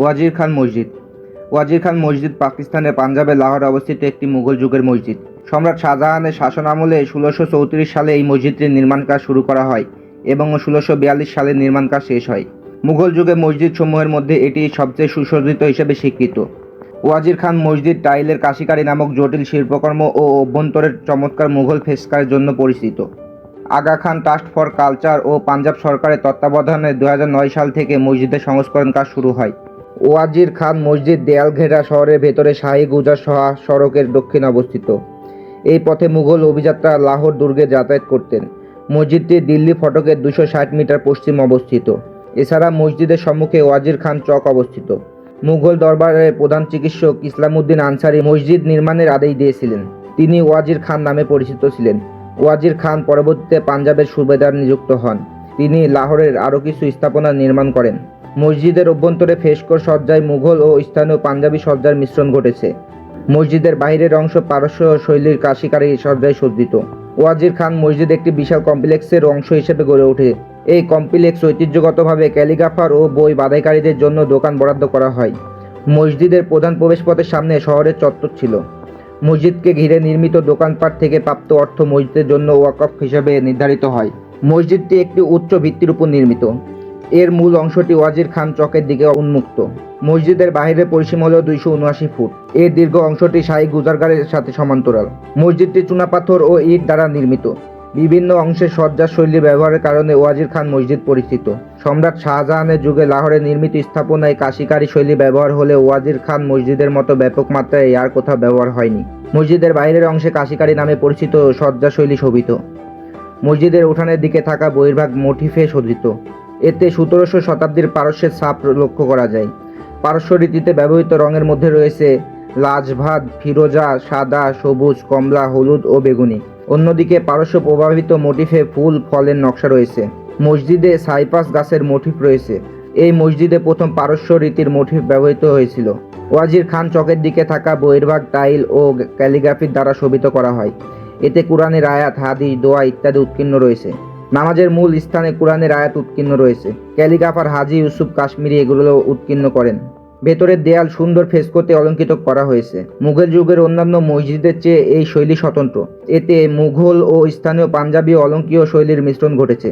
ওয়াজির খান মসজিদ। ওয়াজির খান মসজিদ পাকিস্তানের পাঞ্জাবের লাহোরে অবস্থিত একটি মুঘল যুগের মসজিদ। সম্রাট শাহজাহানের শাসনামলে 1634 সালে এই মসজিদটির নির্মাণ কাজ শুরু করা হয় এবং 1642 সালে নির্মাণ কাজ শেষ হয়। মুঘল যুগের মসজিদ সমূহের মধ্যে এটি সবচেয়ে সুসজ্জিত হিসেবে স্বীকৃত। ওয়াজির খান মসজিদ টাইলের কাশিকারি নামক জটিল শিল্পকর্ম ও অভ্যন্তরের চমৎকার মুঘল ফ্রেস্কার জন্য পরিচিত। Aga Khan trust for culture ও পাঞ্জাব সরকারের তত্ত্বাবধানে 2009 সাল থেকে মসজিদের সংস্করণ কাজ শুরু হয়। ওয়াজির খান মসজিদ দেয়ালঘেরা শহরের ভেতরে শাহী গুজার সড়কের দক্ষিণে অবস্থিত। এই পথে মুঘল অভিযাত্রা লাহোর দুর্গে যাতায়াত করতেন। মসজিদটি দিল্লি ফটকের 260 মিটার পশ্চিম অবস্থিত। এছাড়া মসজিদের সম্মুখে ওয়াজির খান চক অবস্থিত। মুঘল দরবারের প্রধান চিকিৎসক ইসলামউদ্দিন আনসারি মসজিদ নির্মাণের আদেশ দিয়েছিলেন। তিনি ওয়াজির খান নামে পরিচিত ছিলেন। ওয়াজির খান পরবর্তীতে পাঞ্জাবের সুবেদার নিযুক্ত হন। তিনি লাহোরের আরও কিছু স্থাপনা নির্মাণ করেন। মসজিদের অভ্যন্তরে ফ্রেস্কোর সজ্জায় মুঘল ও স্থানীয় পাঞ্জাবি সজ্জার মিশ্রণ ঘটেছে। মসজিদের বাইরের অংশ পারস্য শৈলীর কাশিকারী সজ্জায় সজ্জিত। ওয়াজির খান মসজিদ একটি বিশাল কমপ্লেক্সের অংশ হিসেবে গড়ে ওঠে। এই কমপ্লেক্স ঐতিহ্যগতভাবে ক্যালিগ্রাফার ও বই বাঁধাইকারীদের জন্য দোকান বরাদ্দ করা হয়। মসজিদের প্রধান প্রবেশপথের সামনে শহরের চত্বর ছিল। মসজিদকে ঘিরে নির্মিত দোকানপাট থেকে প্রাপ্ত অর্থ মসজিদের জন্য ওয়াকফ হিসেবে নির্ধারিত হয়। মসজিদটি একটি উচ্চ ভিত্তির উপর নির্মিত। এর মূল অংশটি ওয়াজির খান চকের দিকে উন্মুক্ত। মসজিদের বাহিরের পরিসীমা হল 279 ফুট। এর দীর্ঘ অংশটি শাহী গুজারগারের সাথে সমান্তরাল। মসজিদটি চুনাপাথর ও ইট দ্বারা নির্মিত। বিভিন্ন অংশে সজ্জা শৈলী ব্যবহারের কারণে ওয়াজির খান মসজিদ পরিচিত। সম্রাট শাহজাহানের যুগে লাহোরে নির্মিত স্থাপনায় কাশিকারী শৈলী ব্যবহার হলে ওয়াজির খান মসজিদের মতো ব্যাপক মাত্রায় আর কোথাও ব্যবহার হয়নি। মসজিদের বাইরের অংশে কাশিকারী নামে পরিচিত সজ্জা শৈলী শোভিত। মসজিদের উঠানের দিকে থাকা বহির্ভাগ মোটিফে সজ্জিত। এতে 17শো শতাব্দীর পারস্যের ছাপ লক্ষ্য করা যায়। পারস্য রীতিতে ব্যবহৃত রঙের মধ্যে রয়েছে লাজভাদ, ফিরোজা, সাদা, সবুজ, কমলা, হলুদ ও বেগুনি। অন্যদিকে পারস্য প্রভাবিত মোটিফে ফুল ফলের নকশা রয়েছে। মসজিদে সাইপাস গাছের মোটিফ রয়েছে। এই মসজিদে প্রথম পারস্য রীতির মোটিফ ব্যবহৃত হয়েছিল। ওয়াজির খান চকের দিকে থাকা বহির্ভাগ টাইল ও ক্যালিগ্রাফির দ্বারা শোভিত করা হয়। এতে কুরআনের আয়াত, হাদিস, দোয়া ইত্যাদি উৎকীর্ণ রয়েছে। নামাজের মূল স্থানে কুরআনের আয়াত উৎকীর্ণ রয়েছে। ক্যালিগ্রাফার হাজি ইউসুফ কাশ্মীরি এগুলো উৎকীর্ণ করেন। ভেতরের দেয়াল সুন্দর ফ্রেস্কোতে অলঙ্কৃত করা হয়েছে। মুঘল যুগের অন্যান্য মসজিদের চেয়ে এই শৈলী স্বতন্ত্র। এতে মুঘল ও স্থানীয় পাঞ্জাবি অলঙ্কীয় শৈলীর মিশ্রণ ঘটেছে।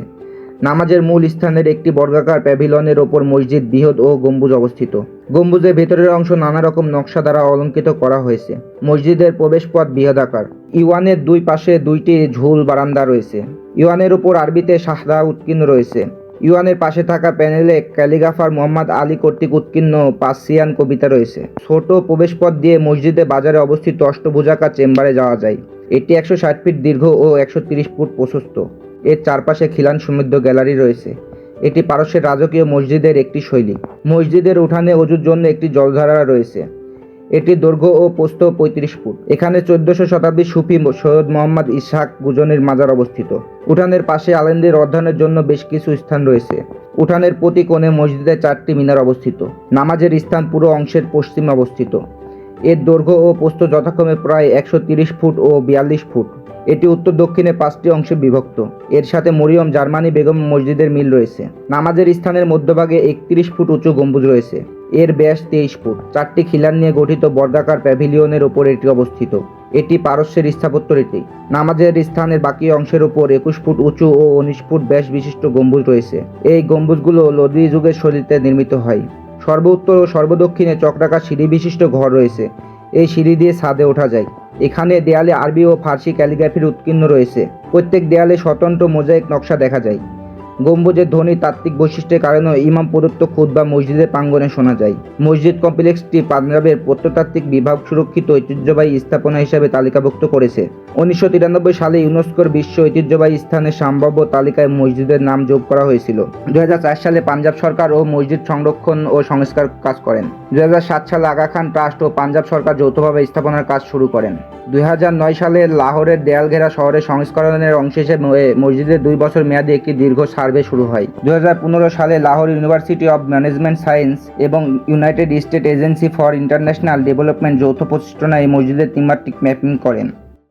নামাজের মূল স্থানের একটি বর্গাকার প্যাভিলনের ওপর মসজিদ বৃহৎ ও গম্বুজ অবস্থিত। গম্বুজের ভেতরের অংশ নানা রকম নকশা দ্বারা অলঙ্কৃত করা হয়েছে। মসজিদের প্রবেশপথ বৃহদাকার। ইওয়ানের দুই পাশে দুইটি ঝুল বারান্দা রয়েছে। ইওয়ানের উপর আরবিতে শাহদা উৎকীর্ণ রয়েছে। ইওয়ানের পাশে থাকা প্যানেলে ক্যালিগ্রাফার মোহাম্মদ আলী কর্তৃক উৎকীর্ণ পার্সিয়ান কবিতা রয়েছে। ছোট প্রবেশপথ দিয়ে মসজিদে বাজারে অবস্থিত অষ্টভুজাকার চেম্বারে যাওয়া যায়। এটি 160 ফিট দীর্ঘ ও 130 ফুট প্রশস্ত। এর চারপাশে খিলান সমৃদ্ধ গ্যালারি রয়েছে। এটি পারস্যের রাজকীয় মসজিদের একটি শৈলী। মসজিদের উঠানে অজুর জন্য একটি জলধারা রয়েছে। এটি দৈর্ঘ্য ও প্রস্থ 35 ফুট। এখানে 14শো শতাব্দীর সুফি সৈয়দ মোহাম্মদ ইসহাক গুজনের মাজার অবস্থিত। উঠানের পাশে আলেমদের অধ্যয়নের জন্য বেশ কিছু স্থান রয়েছে। উঠানের প্রতি কোণে মসজিদের 4টি মিনার অবস্থিত। নামাজের স্থান পুরো অংশের পশ্চিমে অবস্থিত। এর দৈর্ঘ্য ও প্রস্থ যথাক্রমে প্রায় 130 ফুট ও 42 ফুট। এটি উত্তর দক্ষিণে 5টি অংশে বিভক্ত। এর সাথে মরিয়ম জার্মানি বেগম মসজিদের মিল রয়েছে। নামাজের স্থানের মধ্যভাগে 31 ফুট উঁচু গম্বুজ রয়েছে। এর ব্যাস 23 ফুট। 4টি খিলান নিয়ে গঠিত বর্গাকার প্যাভিলিয়নের ওপর এটি অবস্থিত। এটি পারস্যের স্থাপত্য রীতি। নামাজের স্থানের বাকি অংশের ওপর 21 ফুট উঁচু ও 19 ফুট ব্যাস বিশিষ্ট গম্বুজ রয়েছে। এই গম্বুজগুলো লোদি যুগের শৈলীতে নির্মিত হয়। সর্বোত্তর ও সর্বদক্ষিণে চক্রাকার সিঁড়ি বিশিষ্ট ঘর রয়েছে। এই সিঁড়ি দিয়ে ছাদে ওঠা যায়। এখানে দেয়ালে আরবি ও ফার্সি ক্যালিগ্রাফির উৎকীর্ণ রয়েছে। প্রত্যেক দেয়ালে স্বতন্ত্র মোজাইক নকশা দেখা যায়। গম্বুজের ধ্বনি তাত্ত্বিক বৈশিষ্ট্যের কারণে ইমাম প্রদত্ত খুতবা মসজিদের প্রাঙ্গণে শোনা যায়। মসজিদ কমপ্লেক্সটি পাঞ্জাবের প্রত্নতাত্ত্বিক বিভাগ সুরক্ষিত ঐতিহ্যবাহী স্থাপনা হিসেবে তালিকাভুক্ত করেছে। 1993 সালে ইউনেস্কোর বিশ্ব ঐতিহ্যবাহী স্থানের সম্ভাব্য তালিকায় মসজিদের নাম যোগ করা হয়েছিল। 2004 সালে পাঞ্জাব সরকার ও মসজিদ সংরক্ষণ ও সংস্কার কাজ করেন। 2007 সালে আগা খান ট্রাস্ট ও পাঞ্জাব সরকার যৌথভাবে স্থাপনার কাজ শুরু করেন। 2009 সালে লাহোরের দেয়ালঘেরা শহরের সংস্করণের অংশ হিসেবে মসজিদের 2 বছর মেয়াদী একটি দীর্ঘ সার্ভে শুরু হয়। 2015 সালে Lahore university of management science এবং united state agency for international development যৌথ প্রচেষ্টায় এই মসজিদের থিমেটিক ম্যাপিং করেন।